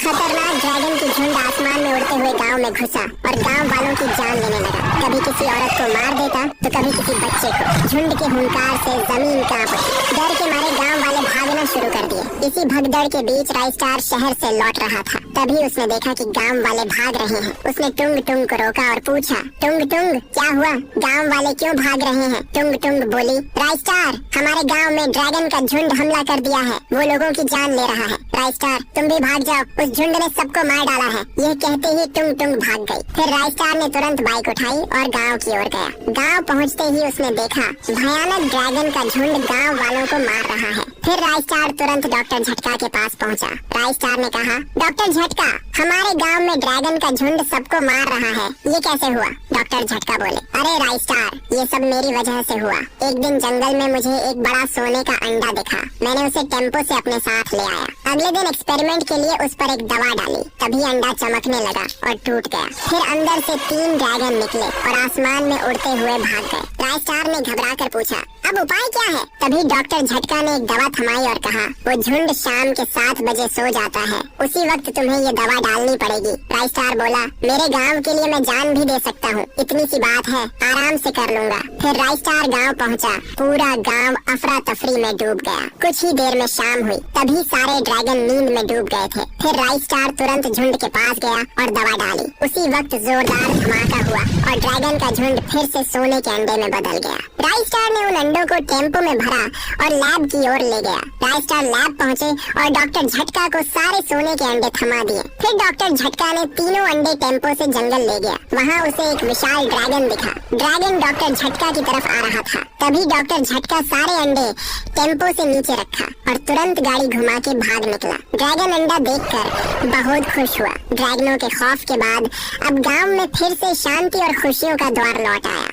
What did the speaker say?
खतरनाक ड्रैगन की झुंड आसमान में उड़ते हुए गांव में घुसा और गांव वालों की जान लेने लगा। कभी किसी औरत को मार देता तो कभी किसी बच्चे को। झुंड के हुंकार से जमीन कांप उठी। डर के मारे गांव वाले भागना शुरू कर दिए। इसी भगदड़ के बीच राइस्टार शहर से लौट रहा था। तभी उसने देखा कि गांव वाले भाग रहे हैं। उसने टुंग टुंग को रोका और पूछा, टुंग टुंग क्या हुआ, गांव वाले क्यों भाग रहे हैं? टुंग टुंग बोली, राइस्टार हमारे गांव में ड्रैगन का झुंड हमला कर दिया है, वो लोगों की जान ले रहा है। राइस्टार तुम भी भाग जाओ, उस झुंड ने सबको मार डाला है। यह कहते ही टुंग टुंग भाग गई। फिर राइस्टार ने तुरंत बाइक उठाई और गांव की ओर गया। गांव पहुंचते ही उसने देखा भयानक ड्रैगन का झुंड गांव वालों को मार रहा है। फिर राइस्टार तुरंत डॉक्टर झटका के पास पहुंचा। राइस्टार ने कहा, डॉक्टर झटका हमारे गांव में ड्रैगन का झुंड सबको मार रहा है, ये कैसे हुआ? डॉक्टर झटका बोले, अरे राइस्टार ये सब मेरी वजह से हुआ। एक दिन जंगल में मुझे एक बड़ा सोने का अंडा दिखा। मैंने उसे टेम्पो से अपने साथ ले आया। अगले दिन एक्सपेरिमेंट के लिए उस पर एक दवा डाली। तभी अंडा चमकने लगा और टूट गया। फिर अंदर से 3 ड्रैगन निकले और आसमान में उड़ते हुए भाग गए। राइस्टार ने घबरा कर पूछा, अब उपाय क्या है? तभी डॉक्टर झटका ने एक दवा थमाई और कहा, वो झुंड शाम के 7 बजे सो जाता है, उसी वक्त तुम्हें ये दवा डालनी पड़ेगी। राइस्टार बोला, मेरे गांव के लिए मैं जान भी दे सकता हूँ, इतनी सी बात है, आराम से कर लूंगा। फिर राइस्टार गांव पहुँचा। पूरा गांव अफरा तफरी में डूब गया। कुछ ही देर में शाम हुई। तभी सारे ड्रैगन नींद में डूब गए थे। फिर राइस्टार तुरंत झुंड के पास गया और दवा डाली। उसी वक्त जोरदार धमाका हुआ और ड्रैगन का झुंड फिर से सोने के अंडे में बदल गया। राइस्टार ने उन अंडों को टेम्पो में भरा और लैब की ओर ले गया। राइस्टार लैब पहुँचे और डॉक्टर झटका को सारे सोने के अंडे थमा दिए। फिर डॉक्टर झटका ने तीनों अंडे टेम्पो से जंगल ले गया। वहाँ उसे एक विशाल ड्रैगन दिखा। ड्रैगन डॉक्टर झटका की तरफ आ रहा था। तभी डॉक्टर झटका सारे अंडे टेम्पो से नीचे रखा और तुरंत गाड़ी घुमा के भाग निकला। ड्रैगन अंडा देखकर बहुत खुश हुआ। ड्रैगनों के खौफ के बाद अब गांव में फिर से शांति और खुशियों का द्वार लौट आया।